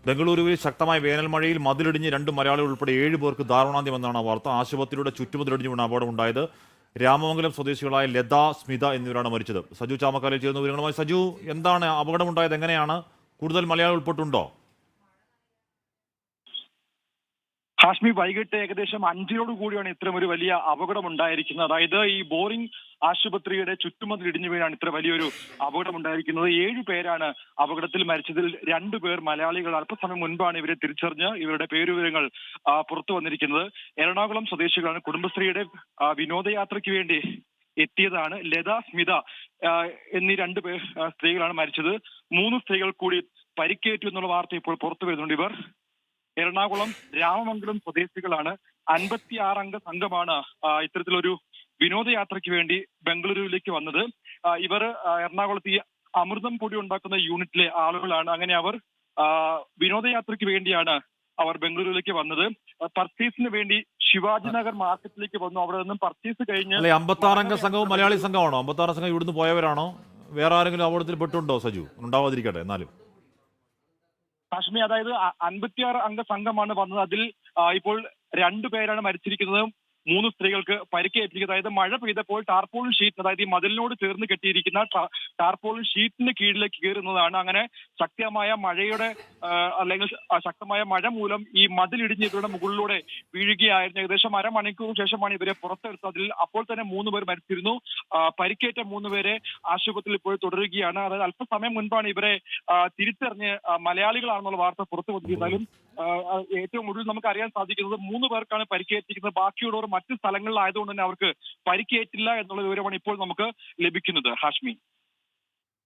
ബംഗളൂരുവിൽ ശക്തമായ വേനൽ മഴയിൽ മതിലിടിഞ്ഞ് 2 മലയാളികൾ ഉൾപ്പെടെ 7 പേർക്ക് ദാരുണാന്ത്യമെന്നാണ് വാർത്ത. ആശുപത്രിയുടെ ചുറ്റുമതിലിടിഞ്ഞ് വീണ അപകടമുണ്ടായത്. രാമമംഗലം സ്വദേശികളായ ലത, സ്മിത എന്നിവരാണ് മരിച്ചത്. സജു ചാമക്കാലയിൽ ചേർന്ന വിവരങ്ങളുമായി. സജു, എന്താണ് അപകടമുണ്ടായത്? എങ്ങനെയാണ്? കൂടുതൽ മലയാളികൾ ഉൾപ്പെട്ടുണ്ടോ? ഹാഷ്മി, വൈകിട്ട് ഏകദേശം 5 കൂടിയാണ് ഇത്തരം ഒരു വലിയ അപകടം ഉണ്ടായിരിക്കുന്നത്. അതായത് ഈ ബോറിംഗ് ആശുപത്രിയുടെ ചുറ്റുമതിൽ ഇടിഞ്ഞു വീണാണ് ഇത്ര വലിയൊരു അപകടം ഉണ്ടായിരിക്കുന്നത്. 7 പേരാണ് അപകടത്തിൽ മരിച്ചതിൽ 2 പേർ മലയാളികൾ. അല്പസമയം മുൻപാണ് ഇവരെ തിരിച്ചറിഞ്ഞ് ഇവരുടെ പേരുവിവരങ്ങൾ പുറത്തു വന്നിരിക്കുന്നത്. എറണാകുളം സ്വദേശികളാണ്. കുടുംബശ്രീയുടെ വിനോദയാത്രയ്ക്ക് വേണ്ടി എത്തിയതാണ്. ലത, സ്മിത എന്നീ 2 പേർ സ്ത്രീകളാണ് മരിച്ചത്. 3 സ്ത്രീകൾ കൂടി പരിക്കേറ്റു എന്നുള്ള വാർത്ത ഇപ്പോൾ പുറത്തു വരുന്നുണ്ട്. ഇവർ എറണാകുളം രാമമംഗലം സ്വദേശികളാണ്. 56 അംഗ സംഘമാണ് ഇത്തരത്തിലൊരു വിനോദയാത്രയ്ക്ക് വേണ്ടി ബംഗളൂരുവിലേക്ക് വന്നത്. ഇവർ എറണാകുളത്ത് ഈ അമൃതം പൊടി ഉണ്ടാക്കുന്ന യൂണിറ്റിലെ ആളുകളാണ്. അങ്ങനെ അവർ വിനോദയാത്രയ്ക്ക് വേണ്ടിയാണ് അവർ ബംഗളൂരുവിലേക്ക് വന്നത്. പർച്ചേസിന് വേണ്ടി ശിവാജി നഗർ മാർക്കറ്റിലേക്ക് വന്നു. അവിടെ നിന്നും പർച്ചേസ് കഴിഞ്ഞ് 56 അംഗ സംഘവും മലയാളി സംഘമാണോ? 56 സംഘം ഇവിടുന്ന് പോയവരാണോ? വേറെ ആരെങ്കിലും അപകടത്തിൽ പെട്ടുണ്ടോ സജു? ഉണ്ടാവാതിരിക്കട്ടെ. എന്നാലും കാശ്മീർ, അതായത് 56 അംഗ സംഘമാണ് വന്നത്. അതിൽ ഇപ്പോൾ 2 പേരാണ് മരിച്ചിരിക്കുന്നത്. 3 സ്ത്രീകൾക്ക് പരിക്കേറ്റിരിക്കുന്നത്. അതായത് മഴ പെയ്തപ്പോൾ ടാർപോളിൻ ഷീറ്റ്, അതായത് ഈ മതിലിനോട് ചേർന്ന് കെട്ടിയിരിക്കുന്ന ടാർപോളിൻ ഷീറ്റിന് കീഴിലേക്ക് കയറുന്നതാണ്. അങ്ങനെ ശക്തമായ മഴയുടെ അല്ലെങ്കിൽ ശക്തമായ മഴ മൂലം ഈ മതിലിടിഞ്ഞ് ഇവരുടെ മുകളിലൂടെ വീഴുകയായിരുന്നു. ഏകദേശം അരമണിക്കൂർ ശേഷമാണ് ഇവരെ പുറത്തെടുത്തത്. അതിൽ അപ്പോൾ തന്നെ 3 പേർ മരിച്ചിരുന്നു. പരിക്കേറ്റ 3 പേരെ ആശുപത്രിയിൽ ഇപ്പോൾ തുടരുകയാണ്. അതായത് അല്പസമയം മുൻപാണ് ഇവരെ തിരിച്ചറിഞ്ഞ് മലയാളികളാണെന്നുള്ള വാർത്ത പുറത്തു വന്നിരുന്നാലും ഏറ്റവും ഒടുവിൽ നമുക്ക് അറിയാൻ സാധിക്കുന്നത് 3 പേർക്കാണ് പരിക്കേറ്റിരിക്കുന്നത്. ബാക്കിയുള്ളവർ മറ്റു സ്ഥലങ്ങളിലായതുകൊണ്ട് തന്നെ അവർക്ക് പരിക്കേറ്റില്ല എന്നുള്ള വിവരമാണ് ഇപ്പോൾ നമുക്ക് ലഭിക്കുന്നത്. ഹാഷ്മി,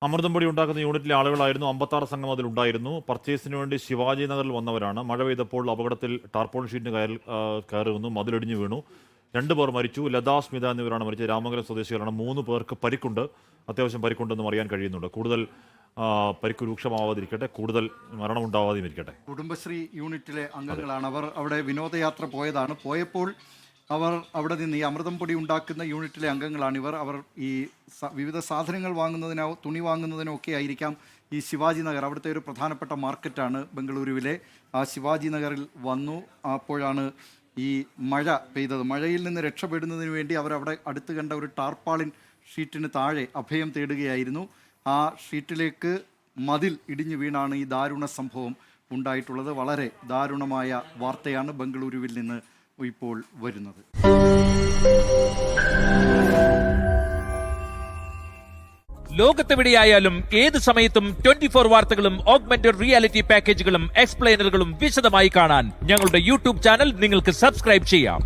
അമൃതം പൊടി ഉണ്ടാക്കുന്ന യൂണിറ്റിലെ ആളുകളായിരുന്നു. 56 സംഘം അതിലുണ്ടായിരുന്നു. പർച്ചേസിന് വേണ്ടി ശിവാജി നഗറിൽ വന്നവരാണ്. മഴ പെയ്തപ്പോൾ അപകടത്തിൽ ടാർപോളിൻ ഷീറ്റിന് കയറി വന്നു, മതിലിടിഞ്ഞു വീണു. 2 പേർ മരിച്ചു. ലത, സ്മിത എന്നിവരാണ് മരിച്ചത്. രാമമംഗലം സ്വദേശികളാണ്. 3 പേർക്ക് പരിക്കുണ്ട്. അത്യാവശ്യം പരിക്കുണ്ടെന്നും അറിയാൻ കഴിയുന്നുണ്ട്. കൂടുതൽ പരിക്ക് രൂക്ഷമാവാതിരിക്കട്ടെ, കൂടുതൽ മരണമുണ്ടാവാതെയും ഇരിക്കട്ടെ. കുടുംബശ്രീ യൂണിറ്റിലെ അംഗങ്ങളാണ്. അവർ അവിടെ വിനോദയാത്ര പോയതാണ്. പോയപ്പോൾ അവർ അവിടെ നിന്ന് ഈ അമൃതം പൊടി ഉണ്ടാക്കുന്ന യൂണിറ്റിലെ അംഗങ്ങളാണ് ഇവർ. അവർ ഈ വിവിധ സാധനങ്ങൾ വാങ്ങുന്നതിനോ തുണി വാങ്ങുന്നതിനോ ഒക്കെ ആയിരിക്കാം ഈ ശിവാജി നഗർ, അവിടുത്തെ ഒരു പ്രധാനപ്പെട്ട മാർക്കറ്റാണ് ബംഗളൂരുവിലെ. ആ ശിവാജി നഗറിൽ വന്നു. അപ്പോഴാണ് ഈ മഴ പെയ്തത്. മഴയിൽ നിന്ന് രക്ഷപ്പെടുന്നതിന് വേണ്ടി അവർ അവിടെ അടുത്ത് കണ്ട ഒരു ടാർപാളിൻ ഷീറ്റിന് താഴെ അഭയം തേടുകയായിരുന്നു. ആ ഷീറ്റിലേക്ക് മതിൽ ഇടിഞ്ഞു വീണാണ് ഈ ദാരുണ സംഭവം ഉണ്ടായിട്ടുള്ളത്. വളരെ ദാരുണമായ വാർത്തയാണ് ബംഗളൂരുവിൽ നിന്ന് ഇപ്പോൾ വരുന്നത്. ലോകത്തെവിടെയായാലും ഏത് സമയത്തും 24 വാർത്തകളും ഓഗ്മെന്റഡ് റിയാലിറ്റി പാക്കേജുകളും എക്സ്പ്ലെയിനറുകളും വിശദമായി കാണാൻ ഞങ്ങളുടെ യൂട്യൂബ് ചാനൽ നിങ്ങൾക്ക് സബ്സ്ക്രൈബ് ചെയ്യാം.